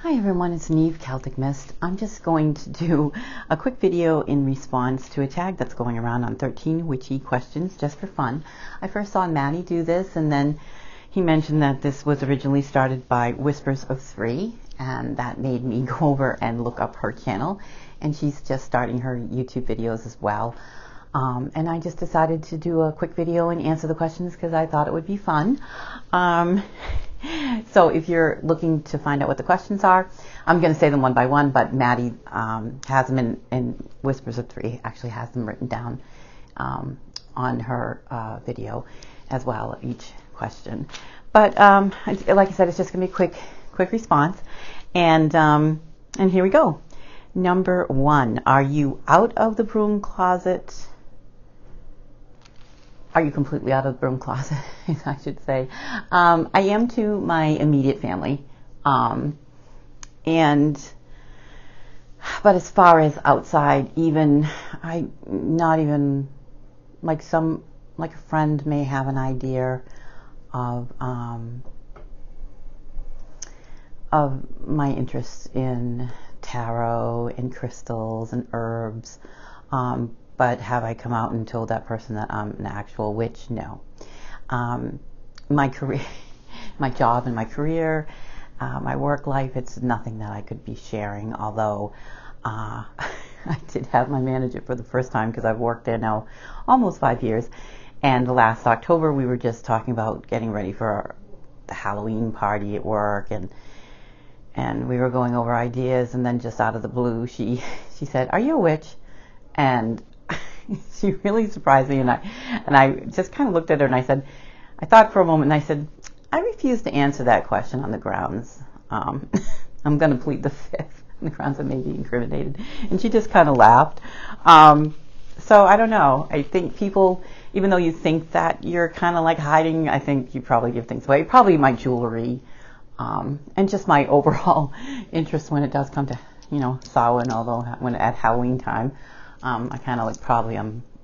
Hi everyone, it's Neve, Celtic Mist. I'm just going to do a quick video in response to a tag that's going around on 13 witchy questions, just for fun. I first saw Maddie do this, and then he mentioned that this was originally started by Whispers of Three, and that made me go over and look up her channel, and she's just starting her YouTube videos as well. And I just decided to do a quick video and answer the questions because I thought it would be fun. So if you're looking to find out what the questions are, I'm going to say them one by one, but Maddie has them in Whispers of Three, actually has them written down on her video as well, each question. But like I said, it's just going to be a quick response. And here we go. Number one, are you out of the broom closet? Are you completely out of the broom closet, I should say. I am to my immediate family. But as far as outside, not even, like a friend may have an idea of my interests in tarot and crystals and herbs. But have I come out and told that person that I'm an actual witch? No. My career, my job and my career, my work life, it's nothing that I could be sharing, although I did have my manager for the first time because I've worked there now almost 5 years. And last October we were just talking about getting ready for the Halloween party at work, and we were going over ideas, and then just out of the blue she said, "Are you a witch?" And she really surprised me, and I just kind of looked at her and I said, I thought for a moment and I said, I refuse to answer that question on the grounds, I'm going to plead the fifth on the grounds I may be incriminated. And she just kind of laughed. So I don't know. I think people, even though you think that you're kind of like hiding, I think you probably give things away. Probably my jewelry, and just my overall interest when it does come to, Samhain, although when at Halloween time, I kind of I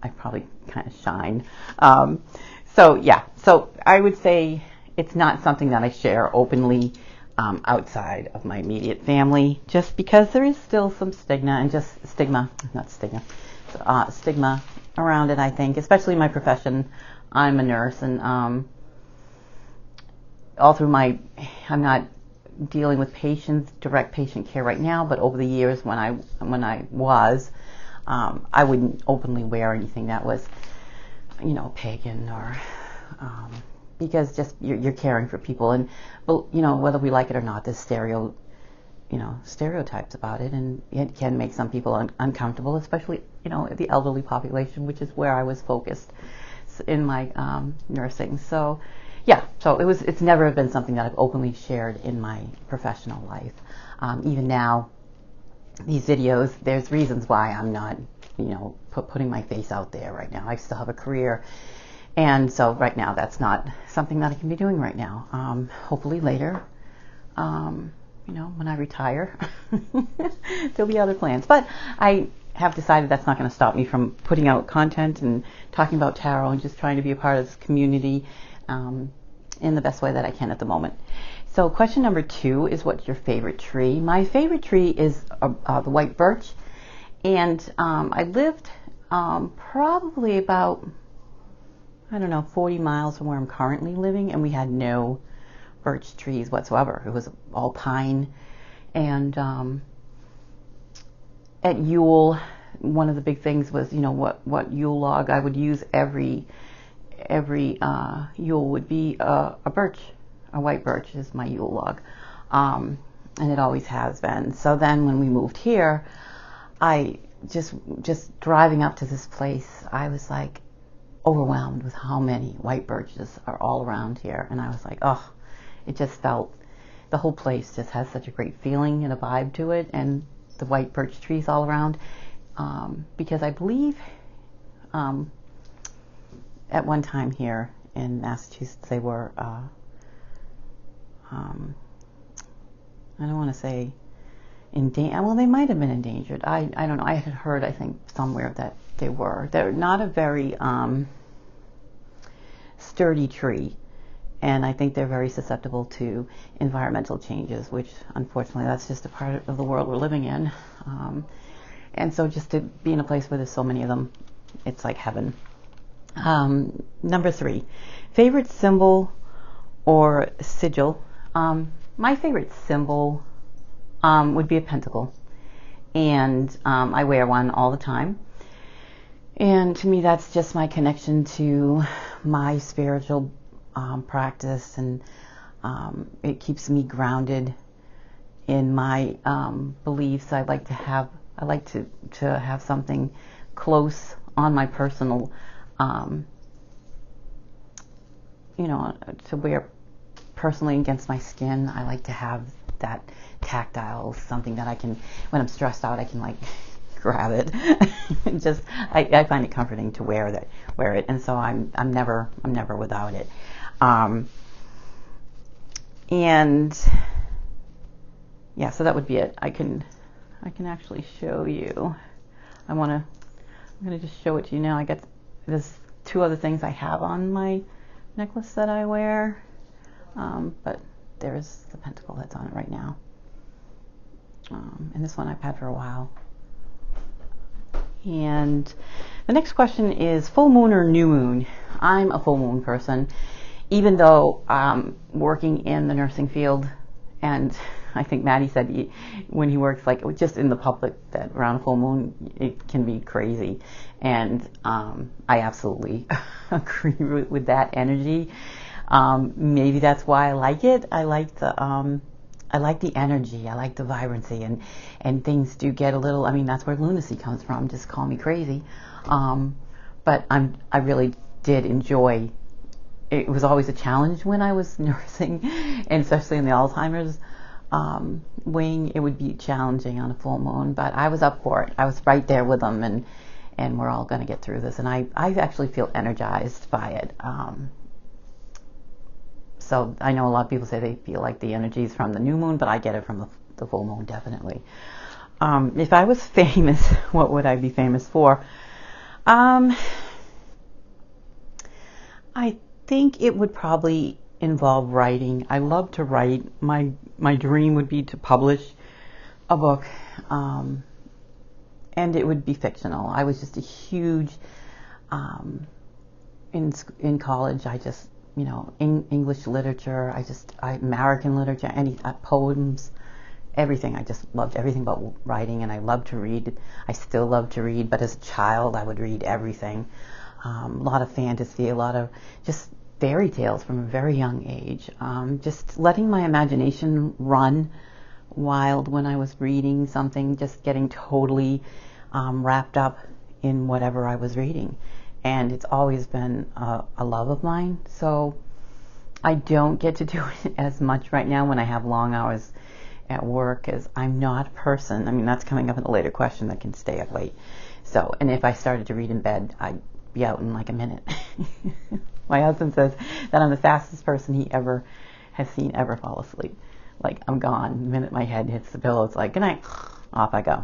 probably kind of shine. So yeah, so I would say it's not something that I share openly outside of my immediate family, just because there is still some stigma around it, I think, especially in my profession. I'm a nurse, and all through I'm not dealing with direct patient care right now, but over the years when I was, I wouldn't openly wear anything that was, pagan, or because just you're caring for people, and whether we like it or not, there's stereotypes about it, and it can make some people uncomfortable, especially the elderly population, which is where I was focused in my nursing. So yeah, so it's never been something that I've openly shared in my professional life. Even now, these videos, there's reasons why I'm not, putting my face out there right now. I still have a career, and so right now that's not something that I can be doing right now. Hopefully later, when I retire, there'll be other plans. But I have decided that's not going to stop me from putting out content and talking about tarot and just trying to be a part of this community in the best way that I can at the moment. So question number 2 is, what's your favorite tree? My favorite tree is the white birch, and I lived probably about, 40 miles from where I'm currently living, and we had no birch trees whatsoever. It was all pine. And at Yule, one of the big things was, what Yule log I would use every Yule would be a birch. A white birch is my Yule log, and it always has been. So then when we moved here, I just driving up to this place, I was like overwhelmed with how many white birches are all around here, and I was like, oh, it just felt, the whole place just has such a great feeling and a vibe to it, and the white birch trees all around, because I believe at one time here in Massachusetts they were I don't want to say well, they might have been endangered. I don't know. I had heard, I think, somewhere that they were. They're not a very sturdy tree, And I think they're very susceptible to environmental changes, which unfortunately that's just a part of the world we're living in. And so just to be in a place where there's so many of them, it's like heaven. Number 3, favorite symbol or sigil. My favorite symbol would be a pentacle. And I wear one all the time. And to me, that's just my connection to my spiritual practice, and it keeps me grounded in my beliefs. I like to have something close on my personal, to wear personally against my skin. I like to have that tactile, something that I can, when I'm stressed out, I can like grab it. I find it comforting to wear it, and so I'm never without it. And yeah, so that would be it. I can actually show you. I'm gonna just show it to you now. There's 2 other things I have on my necklace that I wear, but there's the pentacle that's on it right now. And this one I've had for a while. And the next question is full moon or new moon. I'm a full moon person, even though I'm working in the nursing field, and I think Maddie said when he works like just in the public, that around a full moon it can be crazy, and I absolutely agree with that energy. Maybe that's why I like it. I like the energy. I like the vibrancy, and things do get a little. I mean, that's where lunacy comes from. Just call me crazy, but I really did enjoy. It was always a challenge when I was nursing, and especially in the Alzheimer's wing, it would be challenging on a full moon. But I was up for it. I was right there with them, and we're all going to get through this. And I actually feel energized by it. So I know a lot of people say they feel like the energy is from the new moon, but I get it from the full moon, definitely. If I was famous, what would I be famous for? I think it would probably involve writing. I love to write. My dream would be to publish a book, and it would be fictional. I was just a huge, in college, I just, English literature, American literature, poems, everything. I just loved everything about writing, and I love to read. I still love to read, but as a child, I would read everything. A lot of fantasy, a lot of just fairy tales from a very young age. Just letting my imagination run wild when I was reading something, just getting totally wrapped up in whatever I was reading. And it's always been a love of mine. So I don't get to do it as much right now when I have long hours at work, as I'm not a person. I mean, that's coming up in a later question, that can stay up late. So, and if I started to read in bed, I'd be out in like a minute. My husband says that I'm the fastest person he ever has seen ever fall asleep. Like, I'm gone. The minute my head hits the pillow, it's like, good night, off I go.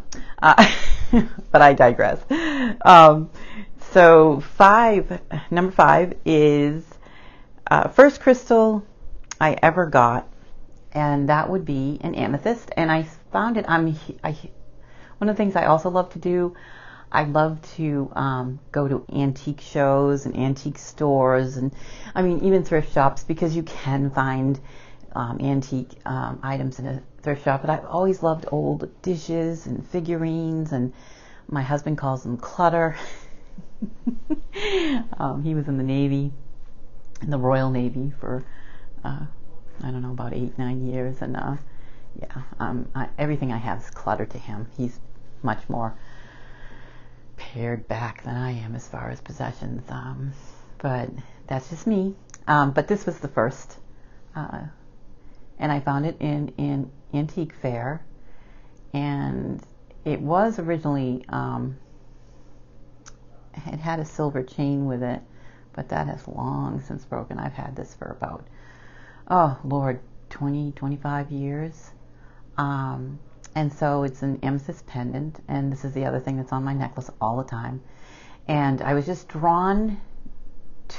But I digress. So number 5 is first crystal I ever got, and that would be an amethyst. And I found it. One of the things I also love to do, I love to go to antique shows and antique stores, and I mean even thrift shops, because you can find antique items in a thrift shop. But I've always loved old dishes and figurines, and my husband calls them clutter. He was in the Navy, in the Royal Navy for I don't know, about 8-9 years, and everything I have is clutter to him. He's much more pared back than I am as far as possessions, but that's just me. But this was the first, and I found it in an antique fair, and it was originally it had a silver chain with it, but that has long since broken. I've had this for about 20-25 years, and so it's an amethyst pendant, and this is the other thing that's on my necklace all the time. And I was just drawn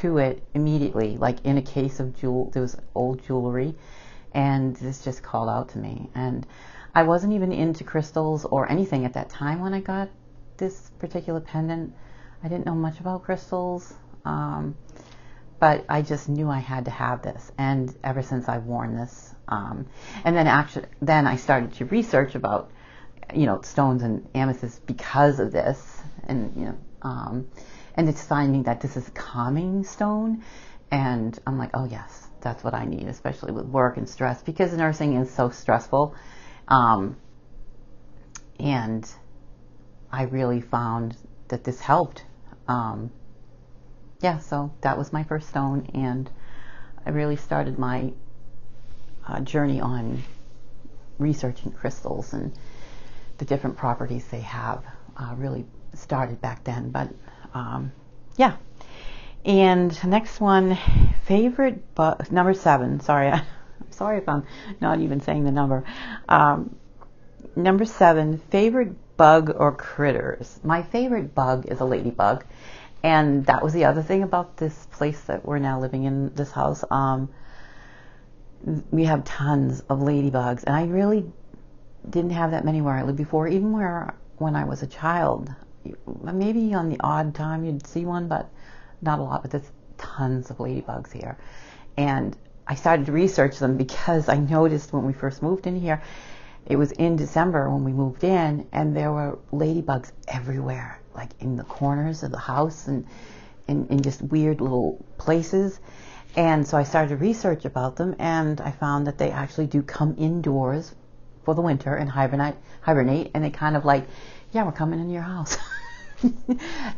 to it immediately, like in a case of there was old jewelry, and this just called out to me. And I wasn't even into crystals or anything at that time when I got this particular pendant. I didn't know much about crystals, but I just knew I had to have this. And ever since I've worn this, and then I started to research about, stones and amethyst because of this, and and it's finding that this is a calming stone, and I'm like, oh yes, that's what I need, especially with work and stress, because nursing is so stressful. And I really found that this helped. So that was my first stone, and I really started my journey on researching crystals, and the different properties they have really started back then. But and next one, favorite bug, number 7. Sorry, I'm sorry if I'm not even saying the number. Number 7, favorite bug or critters. My favorite bug is a ladybug, and that was the other thing about this place that we're now living in, this house. We have tons of ladybugs, and I really didn't have that many where I lived before, even when I was a child. Maybe on the odd time you'd see one, but not a lot. But there's tons of ladybugs here, and I started to research them because I noticed when we first moved in here, it was in December when we moved in, and there were ladybugs everywhere, like in the corners of the house and in just weird little places. And so I started to research about them, and I found that they actually do come indoors for the winter and hibernate, and they kind of like, yeah, we're coming in your house.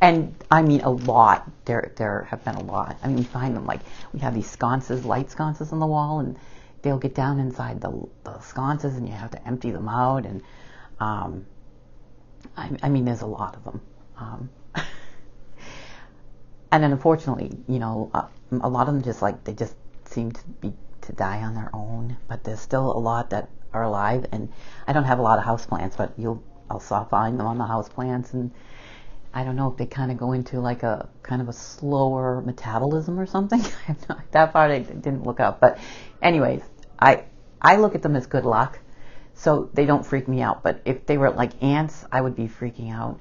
And I mean, a lot. There have been a lot. I mean, we find them, like, we have these sconces, light sconces on the wall, and they'll get down inside the sconces, and you have to empty them out. And I mean, there's a lot of them. And then unfortunately, a lot of them they just seem to die on their own. But there's still a lot that are alive, and I don't have a lot of houseplants, but I'll find them on the houseplants, and I don't know if they kind of go into like a kind of a slower metabolism or something. That part I didn't look up, but anyways, I look at them as good luck, so they don't freak me out. But if they were like ants, I would be freaking out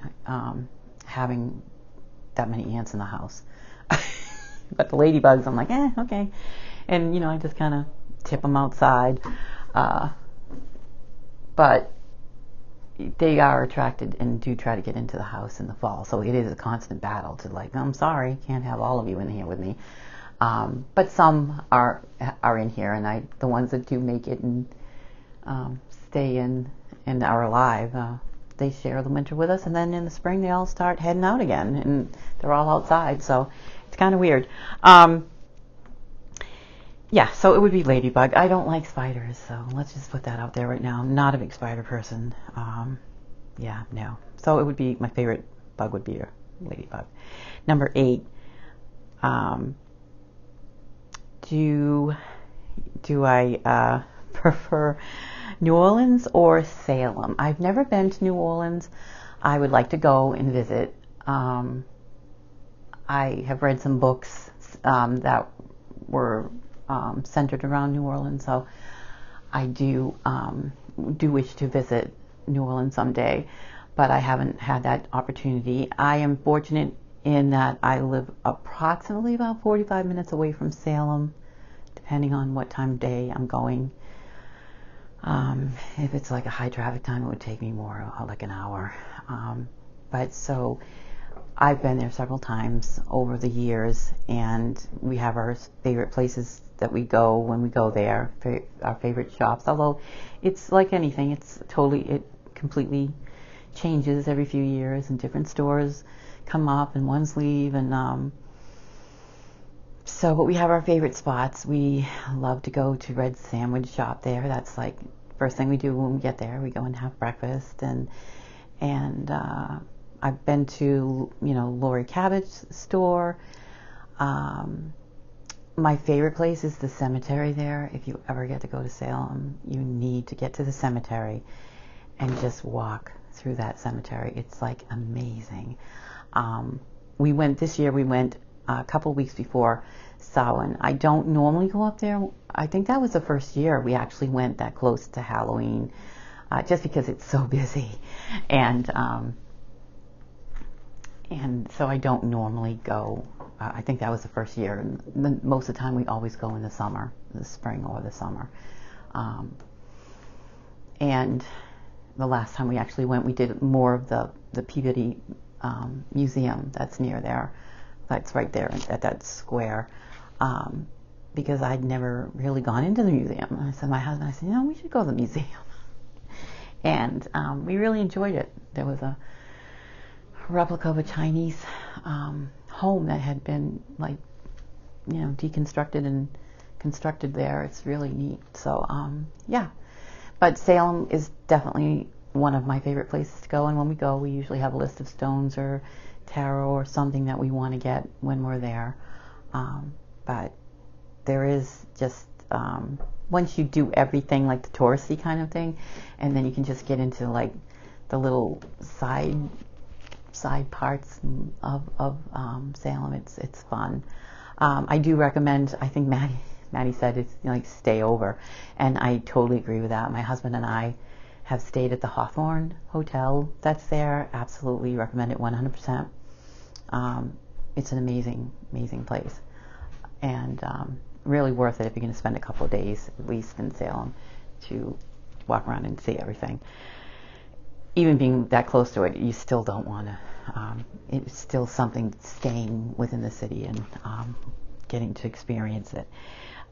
having that many ants in the house. But the ladybugs, I'm like, okay, and I just kind of tip them outside. But they are attracted and do try to get into the house in the fall. So it is a constant battle to I'm sorry, can't have all of you in here with me. But some are in here, and the ones that do make it and stay in and are alive, they share the winter with us, and then in the spring they all start heading out again, and they're all outside. So it's kind of weird. So it would be ladybug. I don't like spiders, so let's just put that out there right now. I'm not a big spider person. No. So it would be, my favorite bug would be a ladybug. Number 8. Do I prefer New Orleans or Salem? I've never been to New Orleans. I would like to go and visit. I have read some books that were centered around New Orleans, so I do wish to visit New Orleans someday, but I haven't had that opportunity. I am fortunate in that I live approximately about 45 minutes away from Salem, depending on what time of day I'm going. If it's like a high traffic time, it would take me more, like an hour. But so I've been there several times over the years, and we have our favorite places that we go when we go there, our favorite shops. Although it's like anything, it completely changes every few years, and different stores come up and ones leave, and but we have our favorite spots. We love to go to Red Sandwich Shop there. That's like first thing we do when we get there. We go and have breakfast, and I've been to Lori Cabot's store. My favorite place is the cemetery there. If you ever get to go to Salem, you need to get to the cemetery and just walk through that cemetery. It's like amazing. This year we went a couple weeks before Samhain. I don't normally go up there. I think that was the first year we actually went that close to Halloween, just because it's so busy, and so I don't normally go. I think that was the first year. And most of the time we always go in the summer, the spring or the summer. And the last time we actually went, we did more of the Peabody Museum that's near there. That's right there at that square. Because I'd never really gone into the museum. And I said to my husband, I said, we should go to the museum. And we really enjoyed it. There was a replica of a Chinese home that had been deconstructed and constructed there. It's really neat. So yeah, but Salem is definitely one of my favorite places to go. And when we go, we usually have a list of stones or tarot or something that we want to get when we're there. But there is just once you do everything like the touristy kind of thing, and then you can just get into like the little side parts of Salem. It's fun. I do recommend. I think Maddie said it's like stay over, and I totally agree with that. My husband and I have stayed at the Hawthorne Hotel that's there. Absolutely recommend it 100%. It's an amazing place, and really worth it if you're going to spend a couple of days at least in Salem to walk around and see everything. Even being that close to it, you still don't want to. It's still something staying within the city and getting to experience it.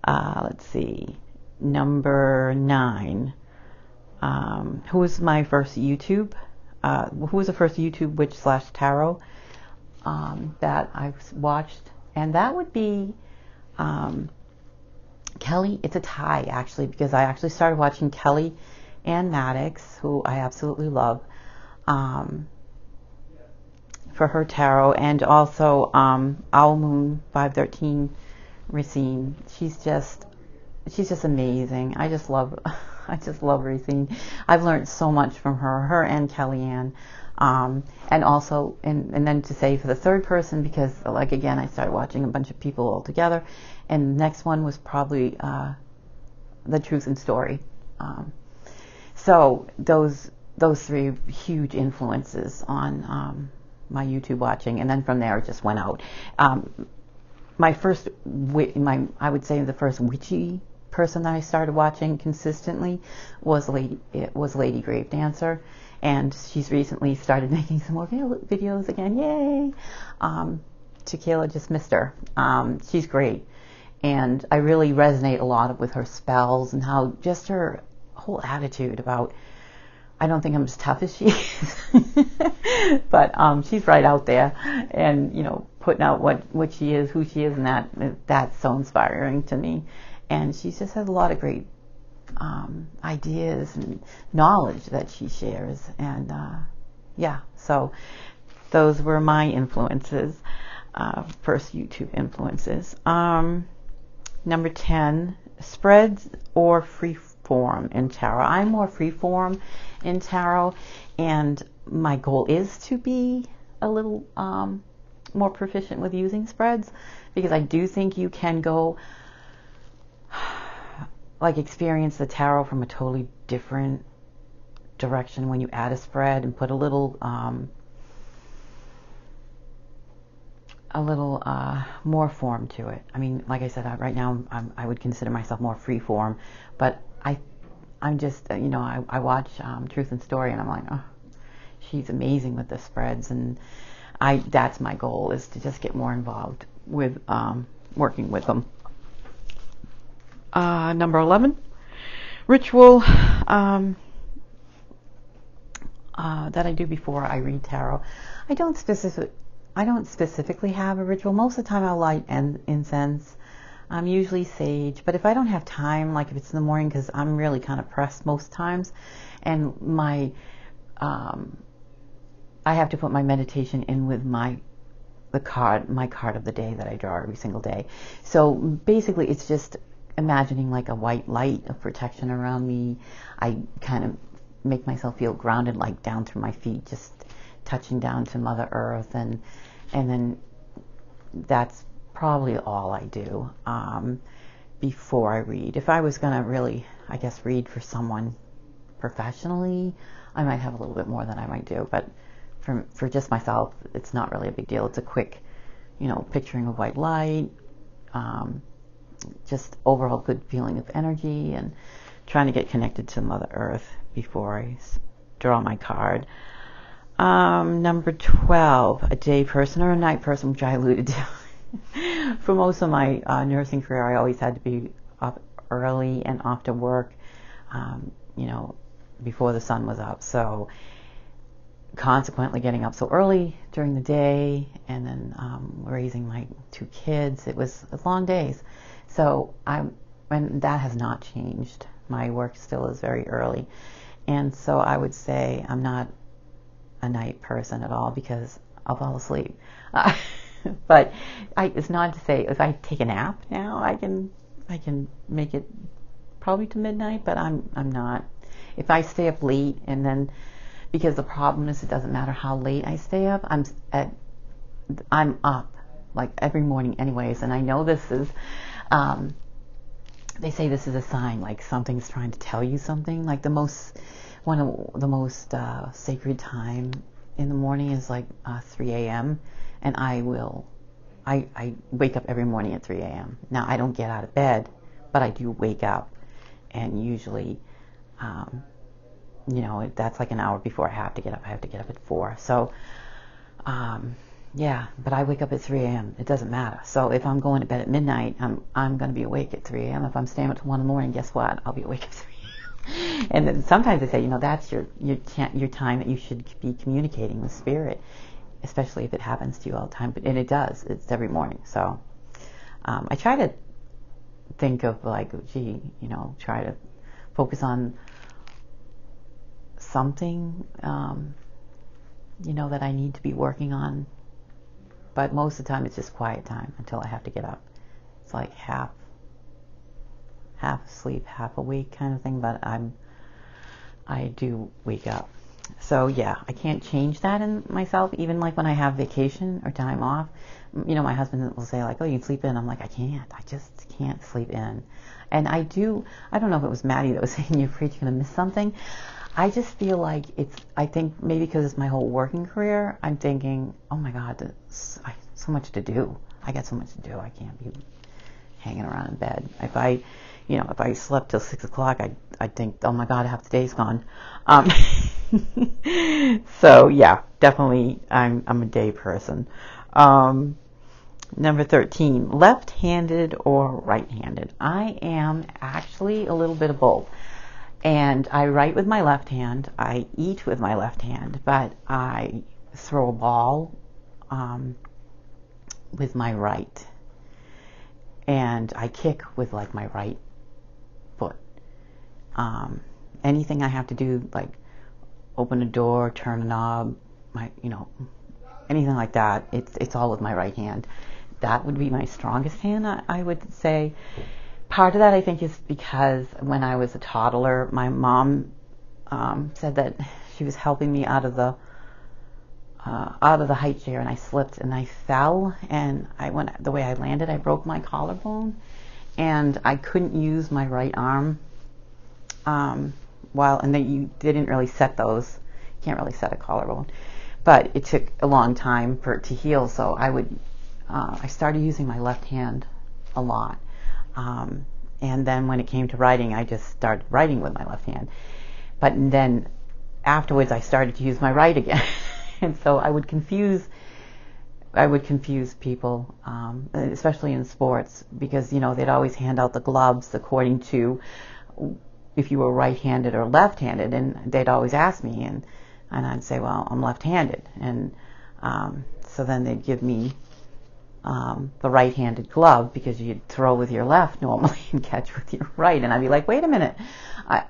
Let's see, number 9. Who was my first YouTube? Who was the first YouTube witch/tarot that I've watched? And that would be Kelly. It's a tie actually, because I actually started watching Kelly and Maddox, who I absolutely love, for her tarot, and also Owl Moon 513 Racine. She's just amazing. I just love Racine. I've learned so much from her and Kellyanne. And also, and then to say for the third person, because like again, I started watching a bunch of people all together, and the next one was probably The Truth and Story. So those 3 huge influences on my YouTube watching, and then from there it just went out. I would say the first witchy person that I started watching consistently was Lady Gravedancer, and she's recently started making some more videos again. Yay! Tequila just missed her. She's great, and I really resonate a lot with her spells and how just her whole attitude about, I don't think I'm as tough as she is, but she's right out there, and putting out what she is, who she is, and that's so inspiring to me. And she just has a lot of great ideas and knowledge that she shares, and yeah, so those were my influences, first YouTube influences. Number 10, spreads or free form in tarot. I'm more free form in tarot, and my goal is to be a little more proficient with using spreads, because I do think you can go experience the tarot from a totally different direction when you add a spread and put a little more form to it. I mean, like I said, right now I would consider myself more free form, but I'm just, I watch Truth and Story, and I'm like, oh, she's amazing with the spreads, and that's my goal, is to just get more involved with working with them. Number 11, ritual that I do before I read tarot. I don't specifically have a ritual. Most of the time I'll light incense. Usually sage, but if I don't have time, like if it's in the morning, because I'm really kind of pressed most times, and I have to put my meditation in with my card of the day that I draw every single day. So basically it's just imagining like a white light of protection around me. I kind of make myself feel grounded, like down through my feet, just touching down to Mother Earth, and then that's probably all I do before I read. If I was going to really, I guess, read for someone professionally, I might have a little bit more than I might do. But for just myself, it's not really a big deal. It's a quick, picturing of white light, just overall good feeling of energy, and trying to get connected to Mother Earth before I draw my card. Number 12, a day person or a night person, which I alluded to. For most of my nursing career, I always had to be up early and off to work, before the sun was up. So consequently getting up so early during the day, and then raising my 2 kids, it was long days. So and that has not changed. My work still is very early. And so I would say I'm not a night person at all, because I'll fall asleep. But it's not to say if I take a nap now, I can make it probably to midnight, but I'm not. If I stay up late, and then, because the problem is, it doesn't matter how late I stay up, I'm up like every morning anyways. And I know this is they say this is a sign, like something's trying to tell you something. Like one of the most sacred time in the morning is like 3 a.m. and I wake up every morning at 3 a.m. Now, I don't get out of bed, but I do wake up, and usually that's like an hour before I have to get up. I have to get up at 4. So but I wake up at 3 a.m. It doesn't matter. So if I'm going to bed at midnight, I'm going to be awake at 3 a.m. If I'm staying up till 1 in the morning, guess what? I'll be awake at 3 a.m. And then sometimes they say, that's your time that you should be communicating with spirit, especially if it happens to you all the time. And it does. It's every morning. So I try to think of like, try to focus on something, that I need to be working on. But most of the time it's just quiet time until I have to get up. It's like half asleep, half awake kind of thing, but I do wake up. So yeah, I can't change that in myself, even like when I have vacation or time off. My husband will say like, oh, you can sleep in. I'm like, I just can't sleep in. And I don't know if it was Maddie that was saying you're afraid you're going to miss something. I just feel like I think maybe because it's my whole working career, I'm thinking, oh my God, so much to do. I got so much to do. I can't be hanging around in bed. If I slept till 6 o'clock, I'd think, oh my God, half the day's gone. So yeah, definitely I'm a day person. Number 13, left-handed or right-handed? I am actually a little bit of both. And I write with my left hand, I eat with my left hand, but I throw a ball with my right. And I kick with like my right foot. Anything I have to do, like open a door, turn a knob, anything like that, it's all with my right hand. That would be my strongest hand, I would say. Part of that, I think, is because when I was a toddler, my mom said that she was helping me out of the high chair, and I slipped and I fell, and the way I landed, I broke my collarbone, and I couldn't use my right arm. And you didn't really set those. You can't really set a collarbone, but it took a long time for it to heal. So I started using my left hand a lot. And then when it came to writing, I just started writing with my left hand. But then afterwards, I started to use my right again. And so I would confuse people, especially in sports, because, they'd always hand out the gloves according to if you were right-handed or left-handed. And they'd always ask me, and I'd say, well, I'm left-handed. And so then they'd give me the right-handed glove, because you'd throw with your left normally and catch with your right. And I'd be like, wait a minute, I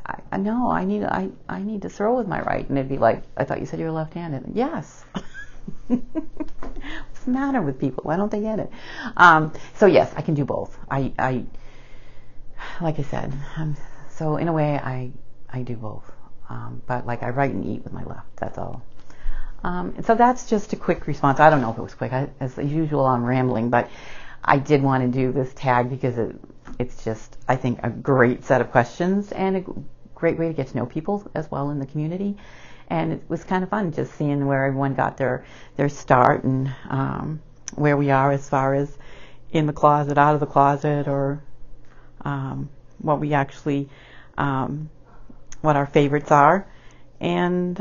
need to throw with my right. And they'd be like, I thought you said you were left-handed. Yes. What's the matter with people? Why don't they get it? So yes, I can do both. I like I said, so in a way I do both. But like I write and eat with my left. That's all. So that's just a quick response. I don't know if it was quick. As usual, I'm rambling, but I did want to do this tag because it's just, I think, a great set of questions and a great way to get to know people as well in the community. And it was kind of fun just seeing where everyone got their start and where we are as far as in the closet, out of the closet, or what we actually, what our favorites are. And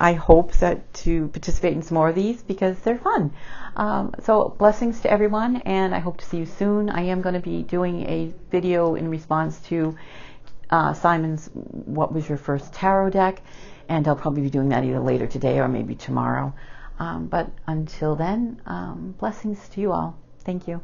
I hope that to participate in some more of these because they're fun. So blessings to everyone, and I hope to see you soon. I am going to be doing a video in response to Simon's "What was your first tarot deck?" and I'll probably be doing that either later today or maybe tomorrow. But until then, blessings to you all. Thank you.